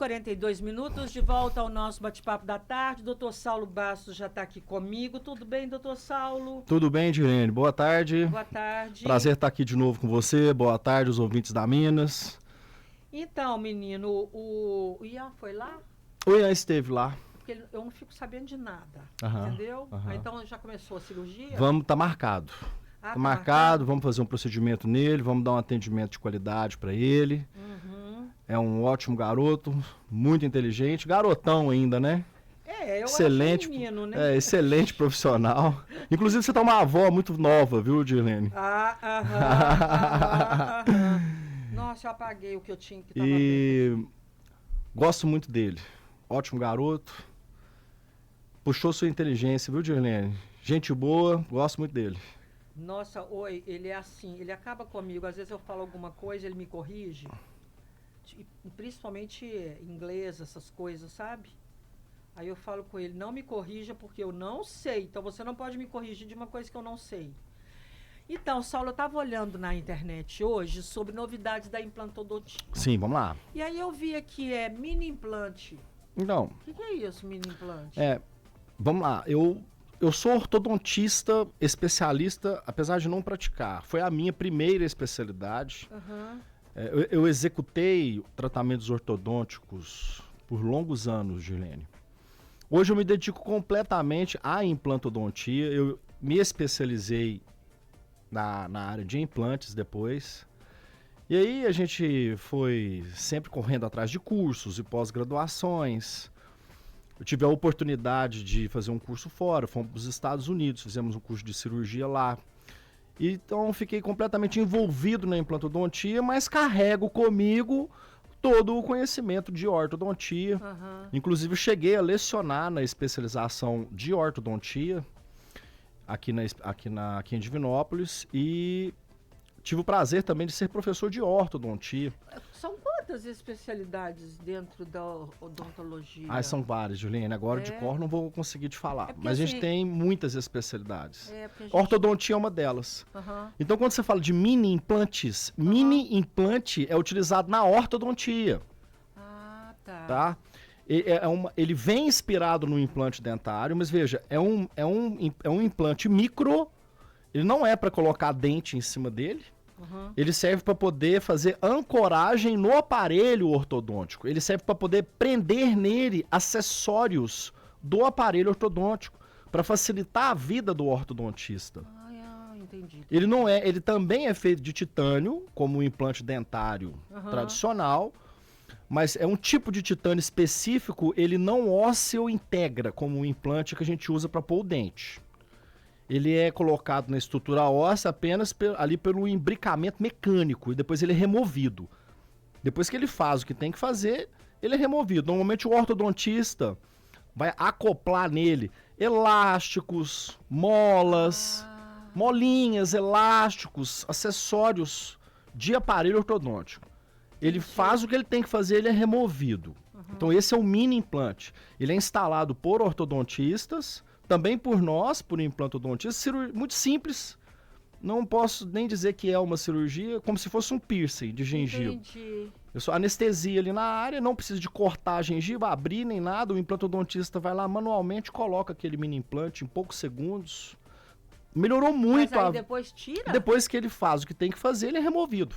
8h42, de volta ao nosso bate-papo da tarde. Doutor Saulo Bastos já está aqui comigo. Tudo bem, doutor Saulo? Tudo bem, Direne? Boa tarde. Boa tarde. Prazer estar aqui de novo com você. Boa tarde, os ouvintes da Minas. Então, menino, o Ian foi lá? O Ian esteve lá. Porque eu não fico sabendo de nada, Aham, entendeu? aham. Ah, então já começou a cirurgia? Tá marcado. Ah, Tá marcado, vamos fazer um procedimento nele, vamos dar um atendimento de qualidade para ele. Uhum. É um ótimo garoto, muito inteligente, garotão ainda, né? Eu Excelente, acho menino, né? excelente profissional. Inclusive você tá uma avó muito nova, viu, Dirlene? Aham. Nossa, eu apaguei o que eu tinha que tava E gosto muito dele. Ótimo garoto. Puxou sua inteligência, viu, Dirlene? Gente boa, gosto muito dele. Nossa, oi, ele é assim, ele acaba comigo. Às vezes eu falo alguma coisa, ele me corrige. Principalmente inglês, essas coisas, sabe? Aí eu falo com ele, não me corrija porque eu não sei. Então você não pode me corrigir de uma coisa que eu não sei. Então, Saulo, eu estava olhando na internet hoje sobre novidades da implantodontia. Sim, vamos lá. E aí eu vi aqui, mini implante. Então, O que é isso, mini implante? vamos lá. Eu sou ortodontista especialista, apesar de não praticar. Foi a minha primeira especialidade. Aham. Eu executei tratamentos ortodônticos por longos anos, Gilene. Hoje eu me dedico completamente à implantodontia. Eu me especializei na área de implantes depois. E aí a gente foi sempre correndo atrás de cursos e pós-graduações. Eu tive a oportunidade de fazer um curso fora, fomos para os Estados Unidos, fizemos um curso de cirurgia lá. Então fiquei completamente envolvido na implantodontia, mas carrego comigo todo o conhecimento de ortodontia. Aham. Inclusive cheguei a lecionar na especialização de ortodontia aqui em Divinópolis e tive o prazer também de ser professor de ortodontia. São quantas especialidades dentro da odontologia? São várias, Juliane. Agora de cor não vou conseguir te falar. porque Mas a assim, gente tem muitas especialidades. porque a gente... Ortodontia é uma delas. Aham. Então, quando você fala de mini implantes, mini implante é utilizado na ortodontia, Ah, tá? Ele vem inspirado no implante dentário, mas veja, é um implante micro, ele não é para colocar dente em cima dele. Uhum. Ele serve para poder fazer ancoragem no aparelho ortodôntico. Ele serve para poder prender nele acessórios do aparelho ortodôntico, para facilitar a vida do ortodontista. Entendi. Ele também é feito de titânio, como o implante dentário tradicional, mas é um tipo de titânio específico, ele não ósseo integra, como o implante que a gente usa para pôr o dente. Ele é colocado na estrutura óssea apenas ali pelo imbricamento mecânico e depois ele é removido. Depois que ele faz o que tem que fazer, ele é removido. Normalmente o ortodontista vai acoplar nele elásticos, molas, molinhas, elásticos, acessórios de aparelho ortodôntico. Ele faz o que ele tem que fazer, ele é removido. Então esse é o mini implante. Ele é instalado por ortodontistas, também por nós, por implantodontistas, muito simples. Não posso nem dizer que é uma cirurgia, como se fosse um piercing de gengiva. Entendi. Eu só anestesia ali na área, não precisa de cortar a gengiva, abrir nem nada. O implantodontista vai lá manualmente, coloca aquele mini implante em poucos segundos. Melhorou muito. Mas aí depois tira? Depois que ele faz o que tem que fazer, ele é removido.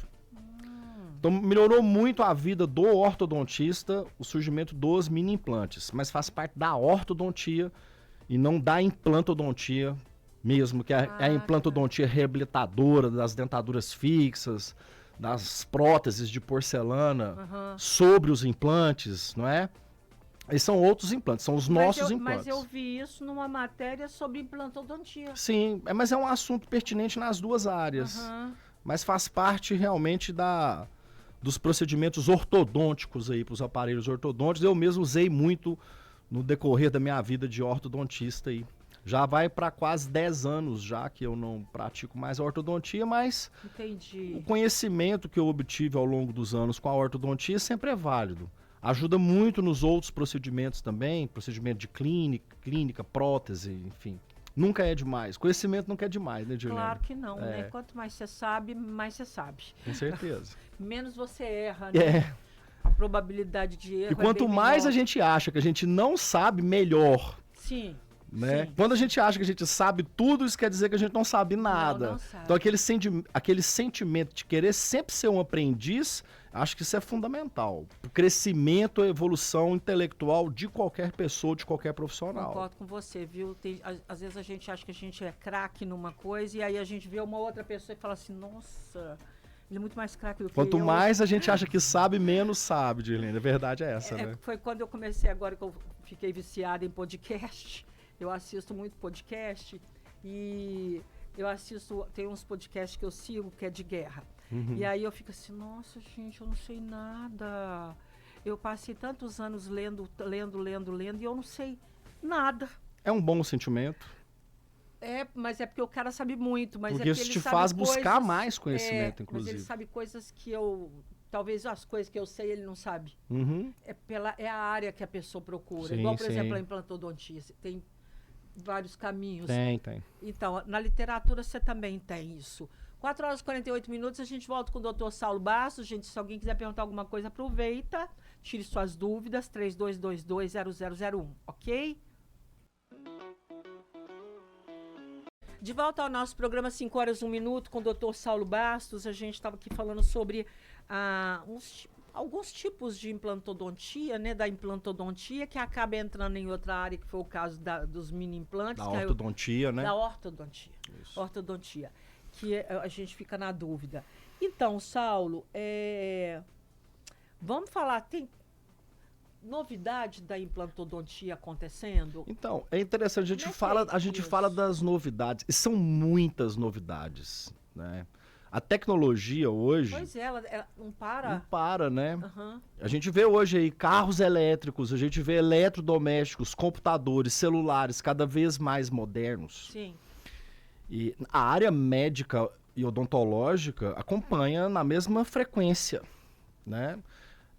Então melhorou muito a vida do ortodontista, o surgimento dos mini implantes. Mas faz parte da ortodontia e não da implantodontia mesmo, que é a implantodontia reabilitadora das dentaduras fixas, das próteses de porcelana sobre os implantes, não é? Esses são outros implantes, são os nossos implantes. Mas eu vi isso numa matéria sobre implantodontia. Sim, mas é um assunto pertinente nas duas áreas. Mas faz parte realmente dos procedimentos ortodônticos aí, para os aparelhos ortodônticos. Eu mesmo usei muito no decorrer da minha vida de ortodontista aí. Já vai para quase 10 anos já que eu não pratico mais a ortodontia, mas o conhecimento que eu obtive ao longo dos anos com a ortodontia sempre é válido. Ajuda muito nos outros procedimentos também, procedimento de clínica, prótese, enfim. Nunca é demais. Conhecimento nunca é demais, né, Dirlene? Claro que não, né? Quanto mais você sabe, mais você sabe. Com certeza. Menos você erra, né? a probabilidade de erro E quanto é bem mais menor. a gente acha que a gente não sabe, melhor. Sim. Né? Sim. Quando a gente acha que a gente sabe tudo, isso quer dizer que a gente não sabe nada. não sabe. Então aquele sentimento de querer sempre ser um aprendiz, acho que isso é fundamental. O crescimento, a evolução intelectual de qualquer pessoa, de qualquer profissional. Concordo com você, viu? Às vezes a gente acha que a gente é craque numa coisa e aí a gente vê uma outra pessoa e fala assim, nossa, ele é muito mais craque do que Quanto eu. mais a gente acha que sabe, menos sabe, Dirlene. A verdade é essa, né? Foi quando eu comecei agora que eu fiquei viciada em podcast. Eu assisto muito podcast e eu assisto, tem uns podcasts que eu sigo que é de guerra. E aí eu fico assim, nossa, gente, eu não sei nada. Eu passei tantos anos lendo e eu não sei nada. É um bom sentimento. Mas é porque o cara sabe muito. Mas Porque é isso ele te sabe faz buscar coisas, mais conhecimento, Mas inclusive. ele sabe coisas que eu... Talvez as coisas que eu sei ele não sabe. Uhum. É a área que a pessoa procura. Sim, Igual, por sim. exemplo, a implantodontia. Tem vários caminhos. Tem. Então, na literatura você também tem isso. 4 horas e 48 minutos, a gente volta com o Dr. Saulo Bastos. Gente, se alguém quiser perguntar alguma coisa, aproveita. Tire suas dúvidas, 3222-0001, ok? De volta ao nosso programa 5 horas e 1 minuto com o Dr. Saulo Bastos. A gente estava aqui falando sobre alguns tipos de implantodontia, né? Da implantodontia, que acaba entrando em outra área, que foi o caso dos mini implantes. Da que ortodontia, né? Da ortodontia. Isso. Ortodontia. Que a gente fica na dúvida. Então, Saulo, vamos falar, tem novidade da implantodontia acontecendo? Então, é interessante, a gente Como é que fala, é a gente isso? fala das novidades, e são muitas novidades, né? A tecnologia hoje Pois é, ela não para. não para, né? Aham. A gente vê hoje aí carros elétricos, a gente vê eletrodomésticos, computadores, celulares cada vez mais modernos. Sim. E a área médica e odontológica acompanha na mesma frequência, né?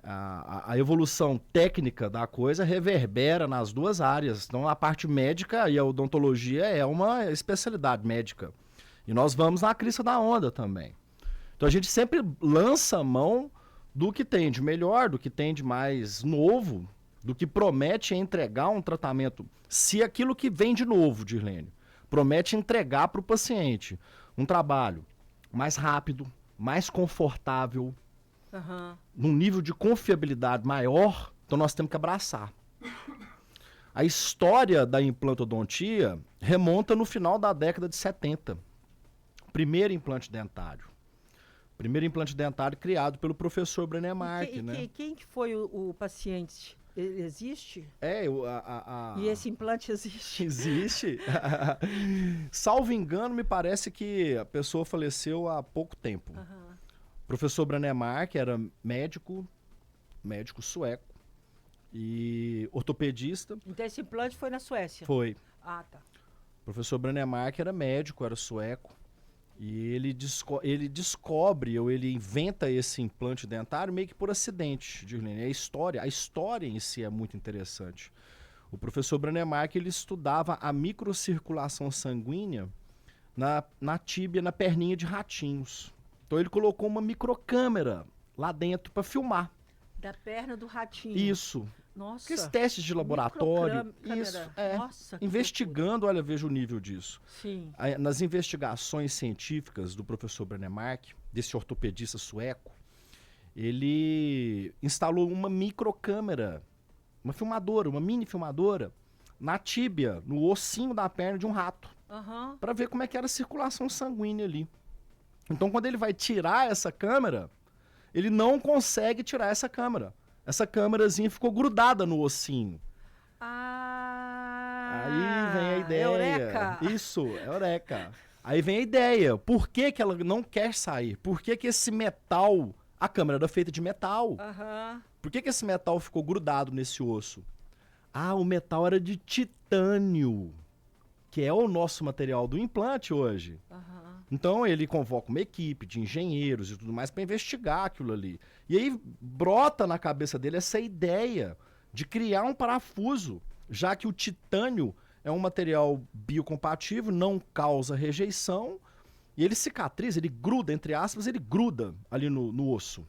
A evolução técnica da coisa reverbera nas duas áreas. Então, a parte médica e a odontologia é uma especialidade médica. E nós vamos na crista da onda também. Então, a gente sempre lança a mão do que tem de melhor, do que tem de mais novo, do que promete entregar um tratamento. Se aquilo que vem de novo, Dirlene, promete entregar para o paciente um trabalho mais rápido, mais confortável, num nível de confiabilidade maior, então nós temos que abraçar. A história da implantodontia remonta no final da década de 70. Primeiro implante dentário. Primeiro implante dentário criado pelo professor Brené Mark, né? Quem que foi o paciente? Ele existe? E esse implante existe? Existe. Salvo engano, me parece que a pessoa faleceu há pouco tempo. O professor Brené Mark era médico sueco e ortopedista. Então esse implante foi na Suécia? Foi. Ah, tá. O professor Brené Mark era médico, era sueco. E ele descobre, ou ele inventa esse implante dentário meio que por acidente, Dirlene. A história em si é muito interessante. O professor Brené Mark, ele estudava a microcirculação sanguínea na tíbia, na perninha de ratinhos. Então ele colocou uma microcâmera lá dentro para filmar. Da perna do ratinho. Isso. Nossa. Aqueles testes de laboratório. Microcâmera. Isso. Nossa, que investigando, olha, veja o nível disso. Sim. Nas investigações científicas do professor Brené Mark, desse ortopedista sueco, ele instalou uma microcâmera, uma filmadora, uma mini filmadora, na tíbia, no ossinho da perna de um rato, para ver como é que era a circulação sanguínea ali. Então, quando ele vai tirar essa câmera, ele não consegue tirar essa câmera. Essa câmerazinha ficou grudada no ossinho. Aí vem a ideia. Eureka! Isso, eureka. Aí vem a ideia. Por que ela não quer sair? Por que esse metal... A câmera era feita de metal. Por que esse metal ficou grudado nesse osso? O metal era de titânio, que é o nosso material do implante hoje. Então ele convoca uma equipe de engenheiros e tudo mais para investigar aquilo ali. E aí brota na cabeça dele essa ideia de criar um parafuso, já que o titânio é um material biocompatível, não causa rejeição, e ele cicatriza, ele gruda, entre aspas, ele gruda ali no osso.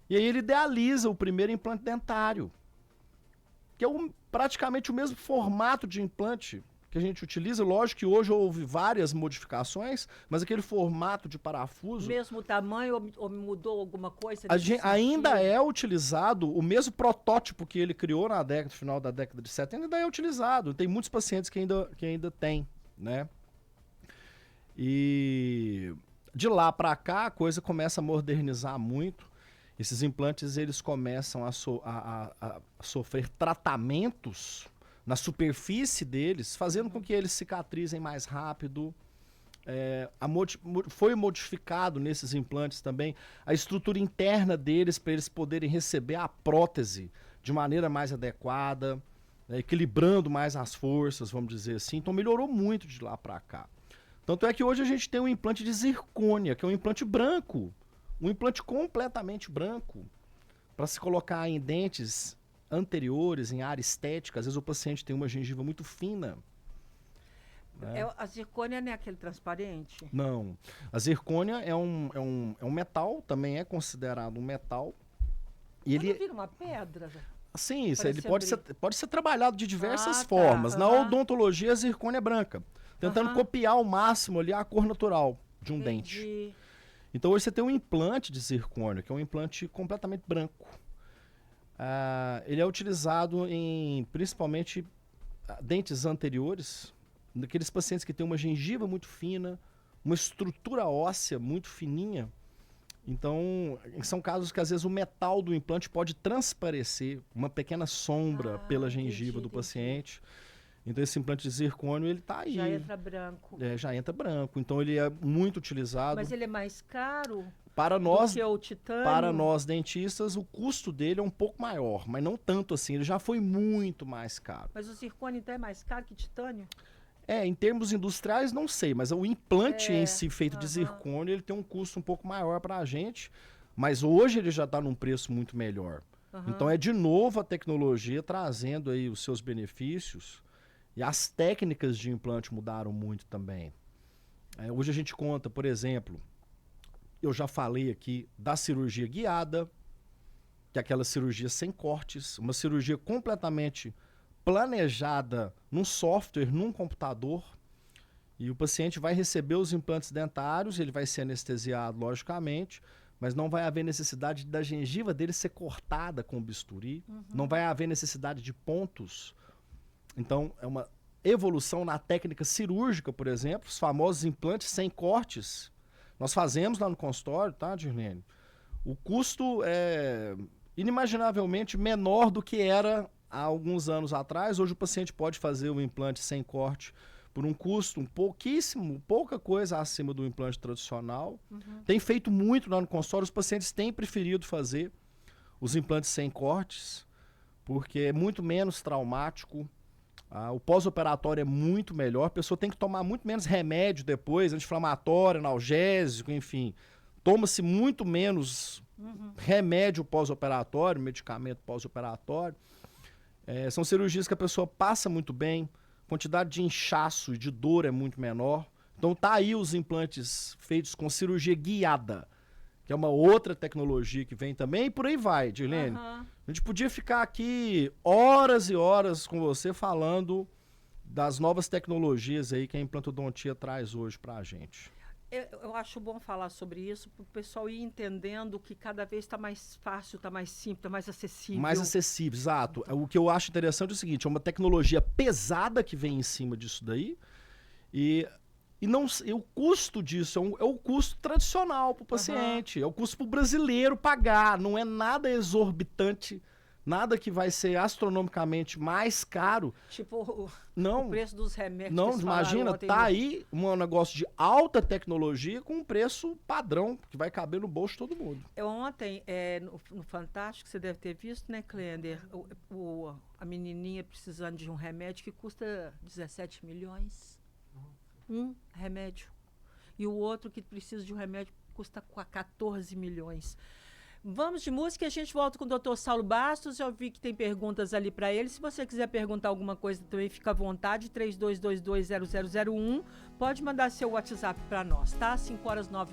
E aí ele idealiza o primeiro implante dentário, que é praticamente o mesmo formato de implante que a gente utiliza. Lógico que hoje houve várias modificações, mas aquele formato de parafuso... Mesmo tamanho ou mudou alguma coisa? Ainda é utilizado, o mesmo protótipo que ele criou na final da década de 70 ainda é utilizado. Tem muitos pacientes que ainda têm, né? E de lá para cá a coisa começa a modernizar muito. Esses implantes eles começam a sofrer tratamentos na superfície deles, fazendo com que eles cicatrizem mais rápido. Foi modificado nesses implantes também a estrutura interna deles para eles poderem receber a prótese de maneira mais adequada, equilibrando mais as forças, vamos dizer assim. Então melhorou muito de lá para cá. Tanto é que hoje a gente tem um implante de zircônia, que é um implante branco, um implante completamente branco, para se colocar em dentes anteriores, em área estética. Às vezes o paciente tem uma gengiva muito fina. A zircônia não é aquele transparente? Não. A zircônia é um metal, também é considerado um metal. E ele vira uma pedra? Sim, isso, ele pode ser trabalhado de diversas tá. formas. Na odontologia, a zircônia é branca, tentando copiar ao máximo ali a cor natural de um dente. Então hoje você tem um implante de zircônia, que é um implante completamente branco. Ele é utilizado em principalmente dentes anteriores, daqueles pacientes que têm uma gengiva muito fina, uma estrutura óssea muito fininha. Então, são casos que às vezes o metal do implante pode transparecer uma pequena sombra pela gengiva do paciente. Então esse implante de zircônio, ele tá aí. Já entra branco. Já entra branco. Então ele é muito utilizado. Mas ele é mais caro do que o titânio? Para nós dentistas, o custo dele é um pouco maior, mas não tanto assim. Ele já foi muito mais caro. Mas o zircônio então é mais caro que o titânio? Em termos industriais, não sei, mas o implante em si, feito de zircônio, ele tem um custo um pouco maior para a gente, mas hoje ele já está num preço muito melhor. Então é de novo a tecnologia trazendo aí os seus benefícios, e as técnicas de implante mudaram muito também. Hoje a gente conta, por exemplo, eu já falei aqui da cirurgia guiada, que é aquela cirurgia sem cortes, uma cirurgia completamente planejada num software, num computador, e o paciente vai receber os implantes dentários, ele vai ser anestesiado, logicamente, mas não vai haver necessidade da gengiva dele ser cortada com bisturi, não vai haver necessidade de pontos. Então, é uma evolução na técnica cirúrgica, por exemplo, os famosos implantes sem cortes. Nós fazemos lá no consultório, tá, Dirlene? O custo é inimaginavelmente menor do que era há alguns anos atrás. Hoje o paciente pode fazer o implante sem corte por um custo pouca coisa acima do implante tradicional. Tem feito muito lá no consultório, os pacientes têm preferido fazer os implantes sem cortes, porque é muito menos traumático. O pós-operatório é muito melhor, a pessoa tem que tomar muito menos remédio depois, anti-inflamatório, analgésico, enfim. Toma-se muito menos remédio pós-operatório, medicamento pós-operatório. São cirurgias que a pessoa passa muito bem, a quantidade de inchaço e de dor é muito menor. Então tá aí os implantes feitos com cirurgia guiada, que é uma outra tecnologia que vem também, e por aí vai, Dirlene. A gente podia ficar aqui horas e horas com você falando das novas tecnologias aí que a implantodontia traz hoje pra gente. Eu acho bom falar sobre isso, para o pessoal ir entendendo que cada vez está mais fácil, está mais simples, está mais acessível. Mais acessível, exato. O que eu acho interessante é o seguinte, é uma tecnologia pesada que vem em cima disso daí, e o custo disso é o custo tradicional para o paciente, é o custo para o brasileiro pagar, não é nada exorbitante, nada que vai ser astronomicamente mais caro. Tipo o preço dos remédios. Não, imagina, tá aí um negócio de alta tecnologia com um preço padrão, que vai caber no bolso de todo mundo. Ontem, no Fantástico, você deve ter visto, né, Clender? A menininha precisando de um remédio que custa 17 milhões. Um remédio. E o outro que precisa de um remédio custa 14 milhões. Vamos de música e a gente volta com o Dr. Saulo Bastos. Eu vi que tem perguntas ali para ele. Se você quiser perguntar alguma coisa também, fica à vontade. 32220001. Pode mandar seu WhatsApp para nós, tá? 5h09.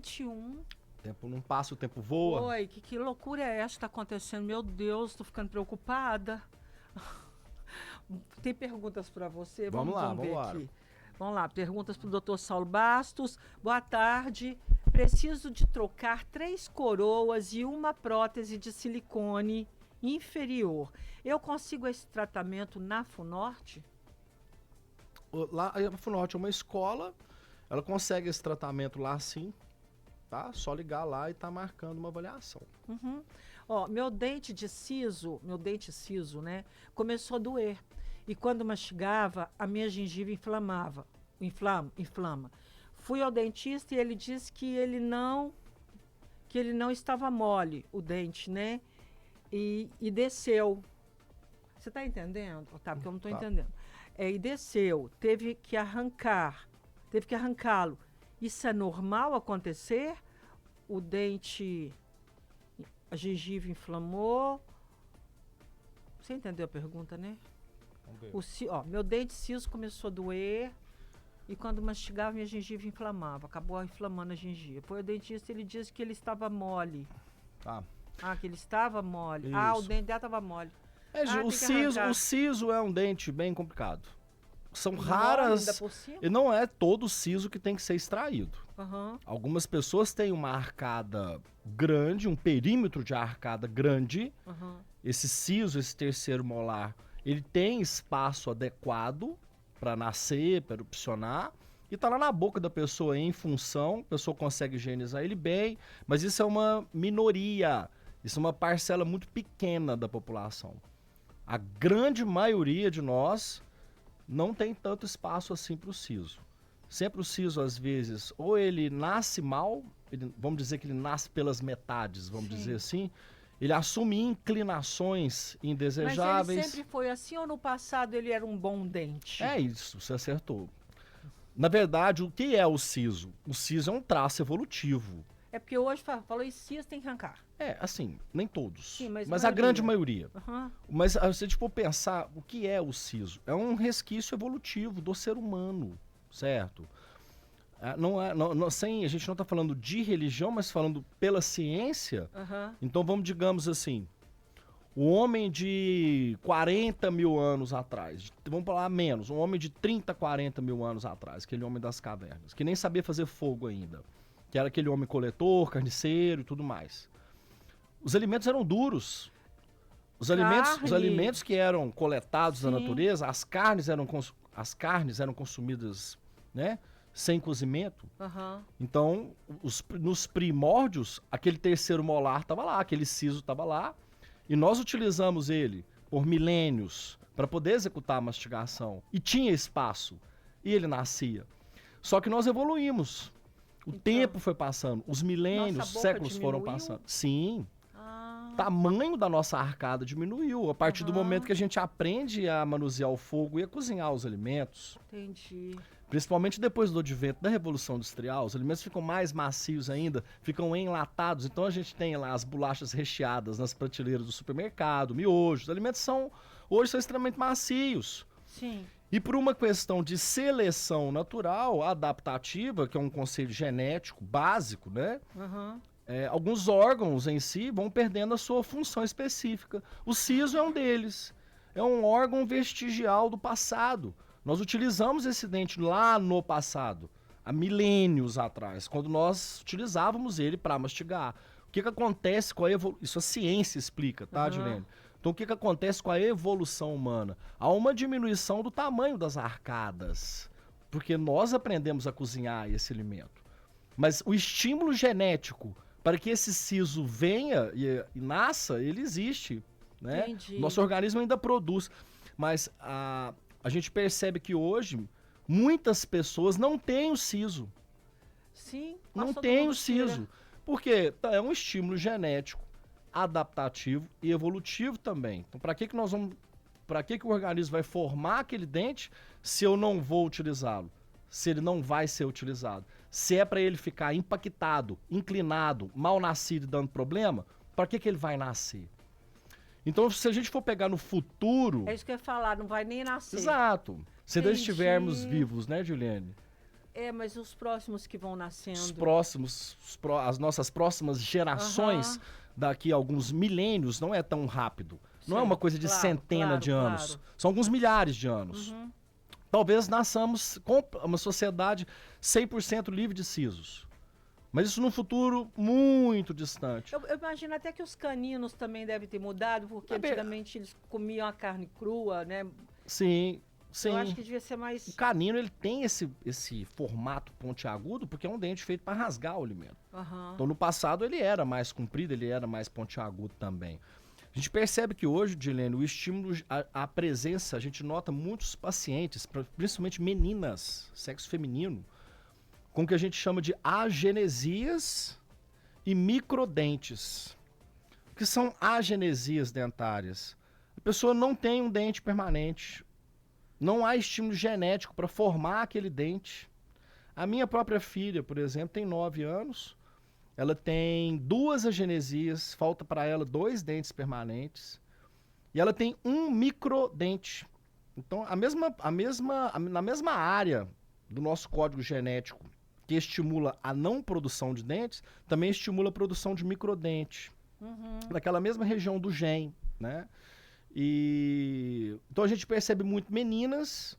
21. O tempo não passa, o tempo voa. Oi, que loucura é essa que tá acontecendo? Meu Deus, tô ficando preocupada. Tem perguntas para você? Vamos lá, ver vamos lá. aqui. Vamos lá, perguntas para o Dr. Saulo Bastos. Boa tarde. Preciso de trocar 3 coroas e uma prótese de silicone inferior. Eu consigo esse tratamento na Funorte? Lá, a Funorte é uma escola, ela consegue esse tratamento lá sim, tá? Só ligar lá e tá marcando uma avaliação. Uhum. Ó, meu dente siso, né, começou a doer. E quando mastigava, a minha gengiva inflama. Fui ao dentista e ele disse que ele não estava mole, o dente, né? E desceu. Você tá entendendo? Tá, porque eu não tô entendendo. E desceu, teve que arrancá-lo. Isso é normal acontecer? O dente, a gengiva inflamou. Você entendeu a pergunta, né? Meu dente siso começou a doer e quando mastigava minha gengiva inflamava, acabou inflamando a gengiva. Foi o dentista, ele disse que ele estava mole. Tá. Que ele estava mole. Isso. O dente dela estava mole. O siso é um dente bem complicado. São Mole raras. ainda por cima? E não é todo siso que tem que ser extraído. Uhum. Algumas pessoas têm uma arcada grande, um perímetro de arcada grande. Uhum. Esse siso, esse terceiro molar, ele tem espaço adequado para nascer, para erupcionar, e tá lá na boca da pessoa em função, a pessoa consegue higienizar ele bem, mas isso é uma minoria, isso é uma parcela muito pequena da população. A grande maioria de nós não tem tanto espaço assim para o siso. Sempre o siso, às vezes, ou ele nasce mal, vamos dizer que ele nasce pelas metades, vamos dizer assim, ele assume inclinações indesejáveis. Mas ele sempre foi assim ou no passado ele era um bom dente? É isso, você acertou. Na verdade, o que é o siso? O siso é um traço evolutivo. É porque hoje falou em siso tem que arrancar. Assim, nem todos. Sim, mas a grande maioria. Uhum. Mas se a gente for pensar, o que é o siso? É um resquício evolutivo do ser humano, certo? A gente não está falando de religião, mas falando pela ciência. Uhum. Então vamos, digamos assim, o homem de 40 mil anos atrás, vamos falar menos, um homem de 30, 40 mil anos atrás, aquele homem das cavernas, que nem sabia fazer fogo ainda, que era aquele homem coletor, carniceiro e tudo mais. Os alimentos eram duros. Os alimentos que eram coletados da natureza, as carnes eram consumidas, né, sem cozimento. Uhum. Então, nos primórdios, aquele terceiro molar estava lá, aquele siso estava lá, e nós utilizamos ele por milênios para poder executar a mastigação. E tinha espaço, e ele nascia. Só que nós evoluímos. O tempo foi passando, os milênios, séculos foram passando. Sim. O tamanho da nossa arcada diminuiu a partir do momento que a gente aprende a manusear o fogo e a cozinhar os alimentos. Entendi. Principalmente depois do advento da Revolução Industrial, os alimentos ficam mais macios ainda, ficam enlatados. Então a gente tem lá as bolachas recheadas nas prateleiras do supermercado, miojos. Os alimentos hoje são extremamente macios. Sim. E por uma questão de seleção natural, adaptativa, que é um conceito genético básico, né? Uhum. Alguns órgãos em si vão perdendo a sua função específica. O siso é um deles. É um órgão vestigial do passado. Nós utilizamos esse dente lá no passado, há milênios atrás, quando nós utilizávamos ele para mastigar. O que acontece com a evolução? Isso a ciência explica, tá, Dilene? Então, o que acontece com a evolução humana? Há uma diminuição do tamanho das arcadas, porque nós aprendemos a cozinhar esse alimento. Mas o estímulo genético para que esse siso venha e nasça, ele existe, né? Entendi. Nosso organismo ainda produz. Mas a gente percebe que hoje muitas pessoas não têm o siso. Sim. Não tem o siso. Porque é um estímulo genético, adaptativo e evolutivo também. Então, para que o organismo vai formar aquele dente se eu não vou utilizá-lo? Se ele não vai ser utilizado? Se é para ele ficar impactado, inclinado, mal nascido e dando problema, para que ele vai nascer? Então, se a gente for pegar no futuro... É isso que eu ia falar, não vai nem nascer. Exato. Se ainda estivermos vivos, né, Juliane? Mas os próximos que vão nascendo. As nossas próximas gerações, daqui a alguns milênios, não é tão rápido. Não é uma coisa de centena de anos. São alguns milhares de anos. Talvez nasçamos com uma sociedade 100% livre de sisos. Mas isso num futuro muito distante. Eu imagino até que os caninos também devem ter mudado, porque antigamente eles comiam a carne crua, né? Sim. Eu acho que devia ser mais... O canino, ele tem esse formato pontiagudo porque é um dente feito para rasgar o alimento. Então, no passado, ele era mais comprido, ele era mais pontiagudo também. A gente percebe que hoje, Dilene, o estímulo, a presença, a gente nota muitos pacientes, principalmente meninas, sexo feminino, com o que a gente chama de agenesias e microdentes. O que são agenesias dentárias? A pessoa não tem um dente permanente, não há estímulo genético para formar aquele dente. A minha própria filha, por exemplo, tem 9 anos, ela tem 2 agenesias, falta para ela 2 dentes permanentes, e ela tem um microdente. Então, na mesma área do nosso código genético, que estimula a não produção de dentes, também estimula a produção de microdente. Naquela mesma região do gene, né? Então a gente percebe muito meninos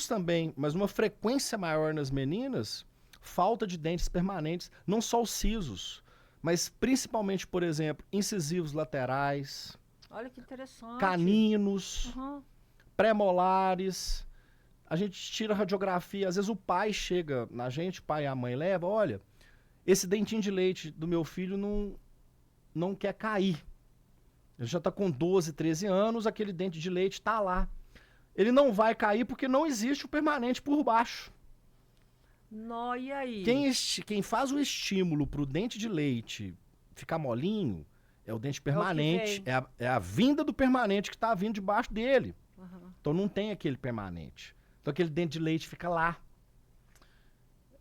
também, mas uma frequência maior nas meninas, falta de dentes permanentes, não só os sisos, mas principalmente, por exemplo, incisivos laterais. Olha que interessante. Caninos, pré-molares. A gente tira a radiografia, às vezes o pai chega na gente, o pai e a mãe leva, olha, esse dentinho de leite do meu filho não quer cair. Ele já está com 12, 13 anos, aquele dente de leite está lá. Ele não vai cair porque não existe o permanente por baixo. E aí? Quem faz o estímulo para o dente de leite ficar molinho é o dente permanente. É a vinda do permanente que está vindo debaixo dele. Então não tem aquele permanente. Então aquele dente de leite fica lá.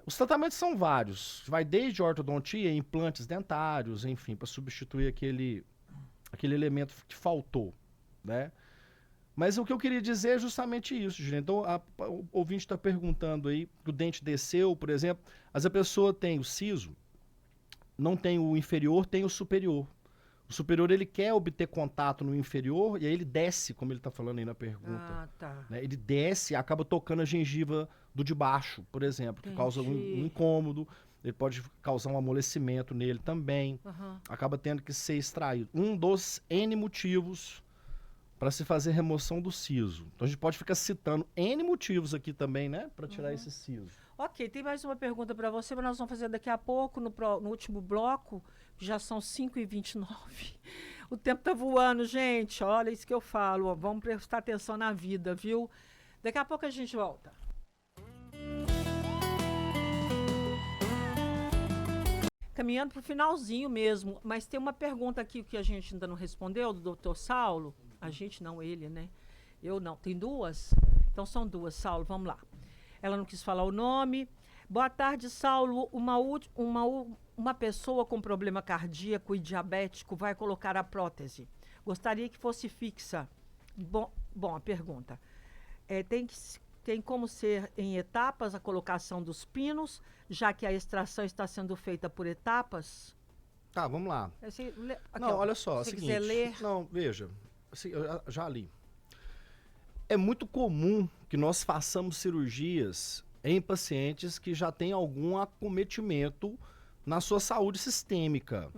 Os tratamentos são vários. Vai desde ortodontia, implantes dentários, enfim, para substituir aquele elemento que faltou, né? Mas o que eu queria dizer é justamente isso, gente. Então, o ouvinte está perguntando aí, que o dente desceu, por exemplo, mas a pessoa tem o siso, não tem o inferior, tem o superior. O superior, ele quer obter contato no inferior, e aí ele desce, como ele está falando aí na pergunta. Né? Ele desce e acaba tocando a gengiva do de baixo, por exemplo, que causa um incômodo. Ele pode causar um amolecimento nele também. Acaba tendo que ser extraído. Um dos N motivos para se fazer remoção do siso. Então a gente pode ficar citando N motivos aqui também, né? Para tirar esse siso. Ok, tem mais uma pergunta para você, mas nós vamos fazer daqui a pouco, no último bloco. Já são 5h29. O tempo tá voando, gente. Olha isso que eu falo. Vamos prestar atenção na vida, viu? Daqui a pouco a gente volta. Caminhando para o finalzinho mesmo, mas tem uma pergunta aqui que a gente ainda não respondeu, do Dr. Saulo. A gente não, ele, né? Eu não. Tem 2? Então são 2, Saulo, vamos lá. Ela não quis falar o nome. Boa tarde, Saulo. Uma pessoa com problema cardíaco e diabético vai colocar a prótese. Gostaria que fosse fixa. Bom, a pergunta. Tem como ser em etapas a colocação dos pinos, já que a extração está sendo feita por etapas? Tá, vamos lá. Não, olha só, se seguinte. quiser ler... Não, veja, eu já li. É muito comum que nós façamos cirurgias em pacientes que já têm algum acometimento na sua saúde sistêmica.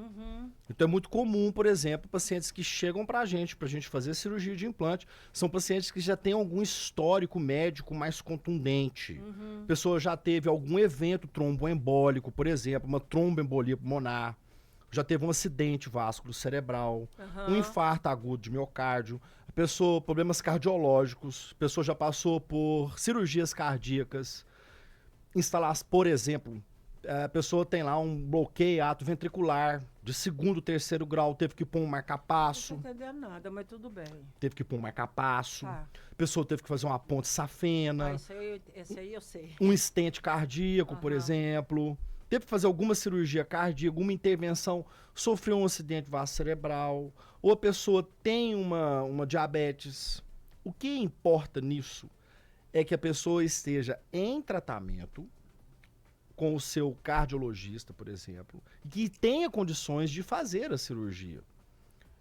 Então é muito comum, por exemplo, pacientes que chegam pra gente fazer cirurgia de implante, são pacientes que já têm algum histórico médico mais contundente. A pessoa já teve algum evento tromboembólico, por exemplo, uma tromboembolia pulmonar, já teve um acidente vascular cerebral, um infarto agudo de miocárdio, a pessoa, problemas cardiológicos, a pessoa já passou por cirurgias cardíacas, por exemplo, a pessoa tem lá um bloqueio ato-ventricular de 2º, 3º grau, teve que pôr um marca-passo. Não tô entendendo nada, mas tudo bem. Teve que pôr um marca-passo. A pessoa teve que fazer uma ponte safena. Esse aí eu sei. Um stent cardíaco, por exemplo. Teve que fazer alguma cirurgia cardíaca, alguma intervenção, sofreu um acidente vascular cerebral. Ou a pessoa tem uma diabetes. O que importa nisso é que a pessoa esteja em tratamento com o seu cardiologista, por exemplo, e que tenha condições de fazer a cirurgia.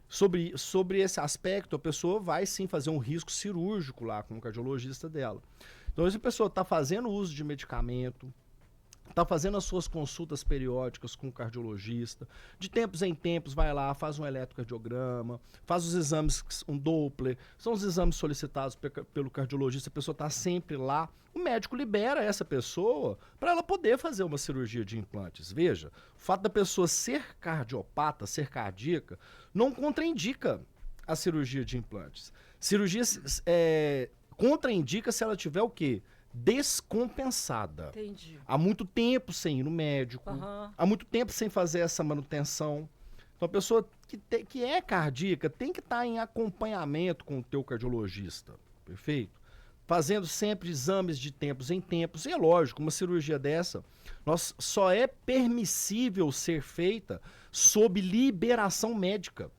Sobre esse aspecto, a pessoa vai sim fazer um risco cirúrgico lá com o cardiologista dela. Então, se a pessoa está fazendo uso de medicamento, está fazendo as suas consultas periódicas com o cardiologista, de tempos em tempos vai lá, faz um eletrocardiograma, faz os exames, um Doppler, são os exames solicitados pelo cardiologista, a pessoa está sempre lá, o médico libera essa pessoa para ela poder fazer uma cirurgia de implantes. Veja, o fato da pessoa ser cardiopata, ser cardíaca, não contraindica a cirurgia de implantes. Cirurgia contraindica se ela tiver o quê? Descompensada. Entendi. Há muito tempo sem ir no médico, há muito tempo sem fazer essa manutenção. Então a pessoa que é cardíaca tem que estar em acompanhamento com o teu cardiologista, perfeito? Fazendo sempre exames de tempos em tempos. E é lógico, uma cirurgia dessa só é permissível ser feita sob liberação médica.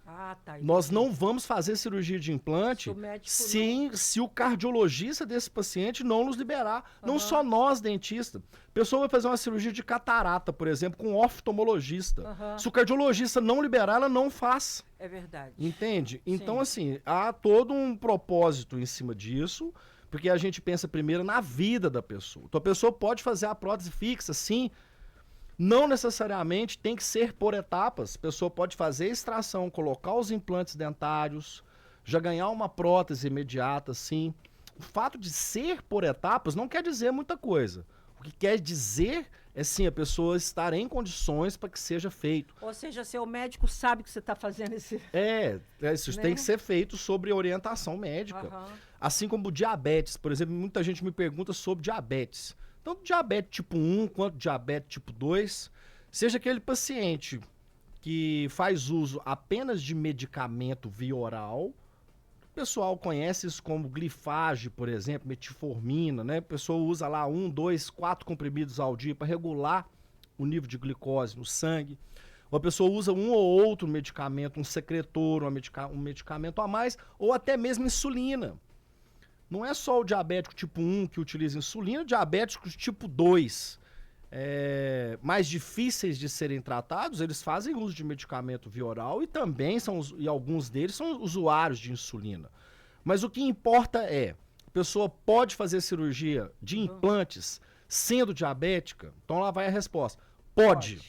Ah, tá. Nós não vamos fazer cirurgia de implante se o cardiologista desse paciente não nos liberar. Não só nós, dentista. A pessoa vai fazer uma cirurgia de catarata, por exemplo, com um oftalmologista. Se o cardiologista não liberar, ela não faz. É verdade. Entende? Sim. Então, assim, há todo um propósito em cima disso, porque a gente pensa primeiro na vida da pessoa. Então, a pessoa pode fazer a prótese fixa, sim. Não necessariamente tem que ser por etapas. A pessoa pode fazer extração, colocar os implantes dentários, já ganhar uma prótese imediata, sim. O fato de ser por etapas não quer dizer muita coisa. O que quer dizer é, sim, a pessoa estar em condições para que seja feito. Ou seja, seu médico sabe que você está fazendo esse... Isso tem que ser feito sobre orientação médica. Assim como o diabetes, por exemplo, muita gente me pergunta sobre diabetes. Tanto diabetes tipo 1 quanto diabetes tipo 2, seja aquele paciente que faz uso apenas de medicamento via oral, o pessoal conhece isso como glifage, por exemplo, metformina, né? A pessoa usa lá 1, 2, 4 comprimidos ao dia para regular o nível de glicose no sangue. Ou a pessoa usa um ou outro medicamento, um secretor, um medicamento a mais, ou até mesmo insulina. Não é só o diabético tipo 1 que utiliza insulina, diabéticos tipo 2, mais difíceis de serem tratados, eles fazem uso de medicamento via oral e também e alguns deles são usuários de insulina. Mas o que importa é, a pessoa pode fazer cirurgia de implantes sendo diabética? Então lá vai a resposta. Pode.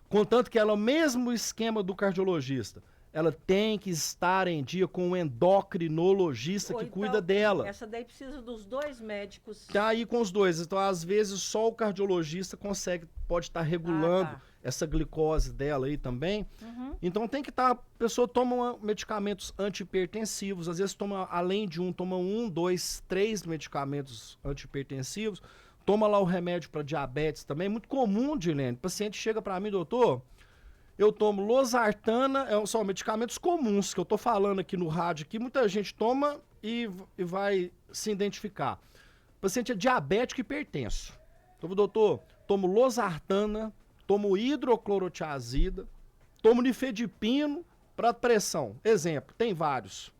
Contanto que ela, o mesmo esquema do cardiologista, ela tem que estar em dia com o endocrinologista que cuida dela. Essa daí precisa dos dois médicos. Tá aí com os dois. Então, às vezes, só o cardiologista pode estar regulando essa glicose dela aí também. Então, tem que estar... A pessoa toma medicamentos antihipertensivos. Às vezes, além de toma 1, 2, 3 medicamentos antihipertensivos. Toma lá o remédio para diabetes também. Muito comum, Dilene. O paciente chega para mim, doutor... Eu tomo losartana, são medicamentos comuns que eu tô falando aqui no rádio, que muita gente toma e vai se identificar. O paciente é diabético e hipertenso. Então, doutor, tomo losartana, tomo hidroclorotiazida, tomo nifedipino para pressão. Exemplo, tem vários.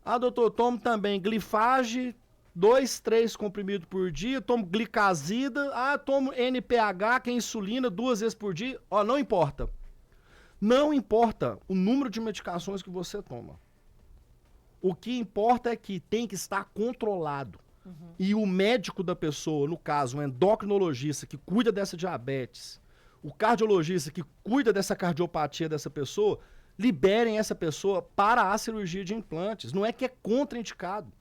Ah, doutor, tomo também glifage, 2, 3 comprimidos por dia, tomo glicazida, tomo NPH, que é insulina, 2 vezes por dia. Não importa. Não importa o número de medicações que você toma. O que importa é que tem que estar controlado. E o médico da pessoa, no caso, o endocrinologista que cuida dessa diabetes, o cardiologista que cuida dessa cardiopatia dessa pessoa, liberem essa pessoa para a cirurgia de implantes. Não é que é contraindicado.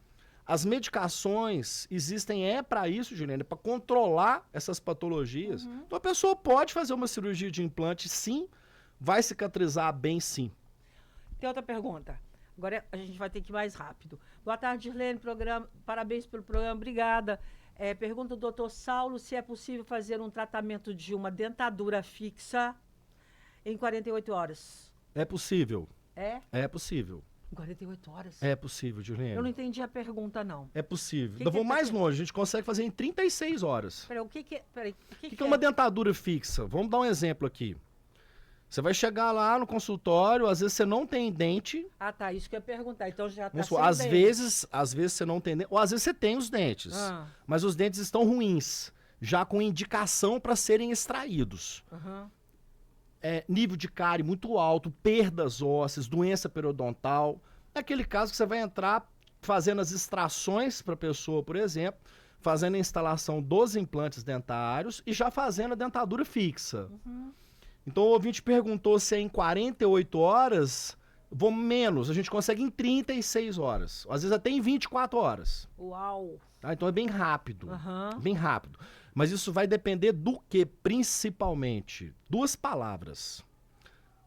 As medicações existem para isso, Juliana, para controlar essas patologias. Então a pessoa pode fazer uma cirurgia de implante, sim, vai cicatrizar bem, sim. Tem outra pergunta. Agora a gente vai ter que ir mais rápido. Boa tarde, Dirlene, parabéns pelo programa, obrigada. Pergunta do doutor Saulo se é possível fazer um tratamento de uma dentadura fixa em 48 horas. É possível. É? É possível. Em 48 horas? É possível, Juliana. Eu não entendi a pergunta, não. É possível. Eu vou mais longe, a gente consegue fazer em 36 horas. Peraí, o que é uma dentadura fixa? Vamos dar um exemplo aqui. Você vai chegar lá no consultório, às vezes você não tem dente. Ah, tá, isso que eu ia perguntar. Então já tá Vamos sem supor, dente. às vezes você não tem dente, ou às vezes você tem os dentes, mas os dentes estão ruins, já com indicação para serem extraídos. Nível de cárie muito alto, perdas ósseas, doença periodontal. É aquele caso que você vai entrar fazendo as extrações para a pessoa, por exemplo, fazendo a instalação dos implantes dentários e já fazendo a dentadura fixa. Então o ouvinte perguntou se é em 48 horas, vou menos, a gente consegue em 36 horas, às vezes até em 24 horas. Uau! Tá? Então é bem rápido, bem rápido. Mas isso vai depender do que, principalmente? Duas palavras.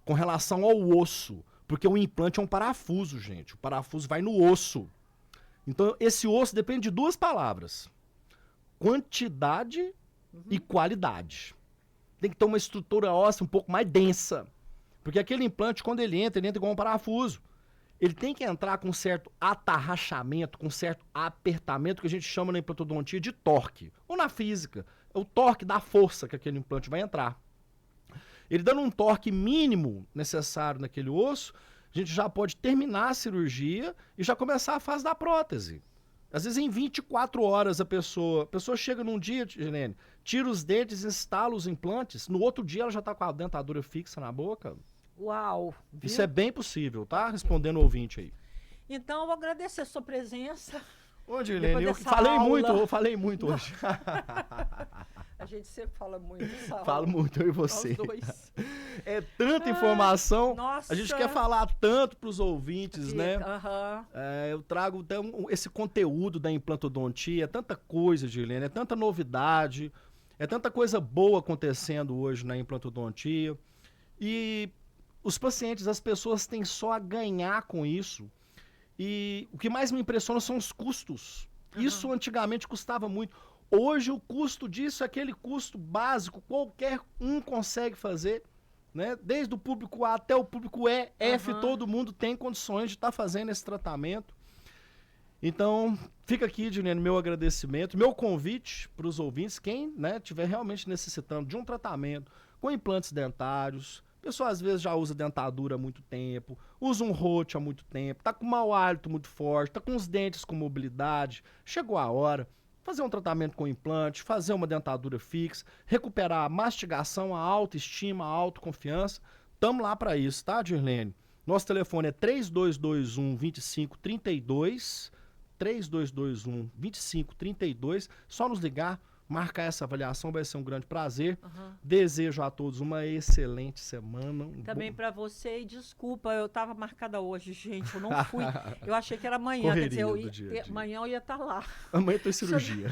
Com relação ao osso, porque o implante é um parafuso, gente. O parafuso vai no osso. Então esse osso depende de duas palavras. Quantidade e qualidade. Tem que ter uma estrutura óssea um pouco mais densa. Porque aquele implante, quando ele entra igual um parafuso. Ele tem que entrar com certo atarrachamento, com certo apertamento, que a gente chama na implantodontia de torque. Ou na física, é o torque da força que aquele implante vai entrar. Ele dando um torque mínimo necessário naquele osso, a gente já pode terminar a cirurgia e já começar a fase da prótese. Às vezes em 24 horas a pessoa chega num dia, Gilene, tira os dentes, instala os implantes, no outro dia ela já está com a dentadura fixa na boca. Uau! Viu? Isso é bem possível, tá? Respondendo o ouvinte aí. Então eu vou agradecer a sua presença. Ô, Gilene, eu falei muito hoje. A gente sempre fala muito, Saulo. Falo muito, eu e você. Nós dois. É tanta informação. Nossa. A gente quer falar tanto para os ouvintes, né? Aham. Eu trago esse conteúdo da implantodontia, é tanta coisa, Gilene, é tanta novidade, é tanta coisa boa acontecendo hoje na implantodontia. E os pacientes, as pessoas têm só a ganhar com isso. E o que mais me impressiona são os custos. Isso antigamente custava muito. Hoje o custo disso é aquele custo básico, qualquer um consegue fazer, né? Desde o público A até o público E, F, todo mundo tem condições de estar fazendo esse tratamento. Então, fica aqui, Juliane, meu agradecimento, meu convite para os ouvintes, quem estiver realmente necessitando de um tratamento com implantes dentários. A pessoa às vezes já usa dentadura há muito tempo, usa um rote há muito tempo, está com mau hálito muito forte, está com os dentes com mobilidade, chegou a hora. Fazer um tratamento com implante, fazer uma dentadura fixa, recuperar a mastigação, a autoestima, a autoconfiança. Tamo lá para isso, tá, Dirlene? Nosso telefone é 3221-2532, 3221-2532. Só nos ligar, marcar essa avaliação, vai ser um grande prazer. Desejo a todos uma excelente semana. Também para você, e desculpa, eu estava marcada hoje, gente, eu não fui. Eu achei que era amanhã, Correria quer dizer, do dia a dia. amanhã eu ia estar lá. Amanhã tem cirurgia.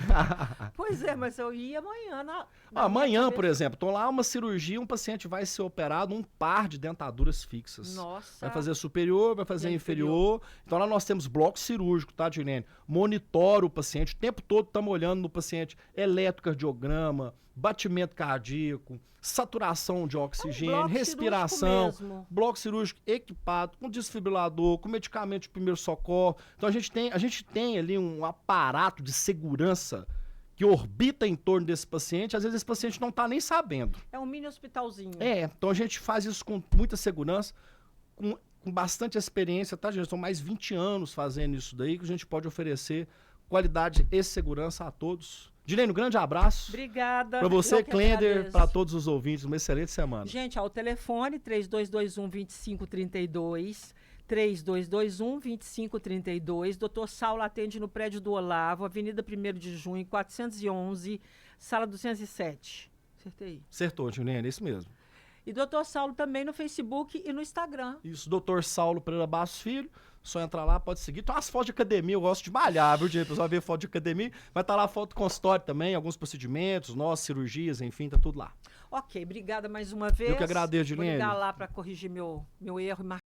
Pois é, mas eu ia amanhã. Amanhã, por exemplo, tô lá uma cirurgia, um paciente vai ser operado, um par de dentaduras fixas. Nossa. Vai fazer superior, vai fazer inferior. Então lá nós temos bloco cirúrgico, tá, Dirlene? Monitora o paciente, o tempo todo estamos olhando no paciente eletrocardiograma, batimento cardíaco, saturação de oxigênio, respiração, bloco cirúrgico equipado, com desfibrilador, com medicamento de primeiro socorro. Então a gente tem ali um aparato de segurança que orbita em torno desse paciente, às vezes esse paciente não está nem sabendo. É um mini hospitalzinho. Então a gente faz isso com muita segurança, com bastante experiência, tá, gente? São mais 20 anos fazendo isso daí, que a gente pode oferecer qualidade e segurança a todos. Dirlene, um grande abraço. Obrigada. Para você, Klender, para todos os ouvintes, uma excelente semana. Gente, o telefone 3221-2532, 3221-2532. Dr. Saulo atende no prédio do Olavo, Avenida 1º de Junho, 411, sala 207. Acertei? Acertou, Juliana, é isso mesmo. E Dr. Saulo também no Facebook e no Instagram. Isso, Dr. Saulo Pereira Bastos Filho. Só entrar lá, pode seguir. Tem umas fotos de academia, eu gosto de malhar, viu, gente? O pessoal vê foto de academia. Vai estar lá a foto do consultório também, alguns procedimentos, nossas cirurgias, enfim, tá tudo lá. Ok, obrigada mais uma vez. Eu que agradeço, Juliane. Vou ligar lá para corrigir meu erro e marcar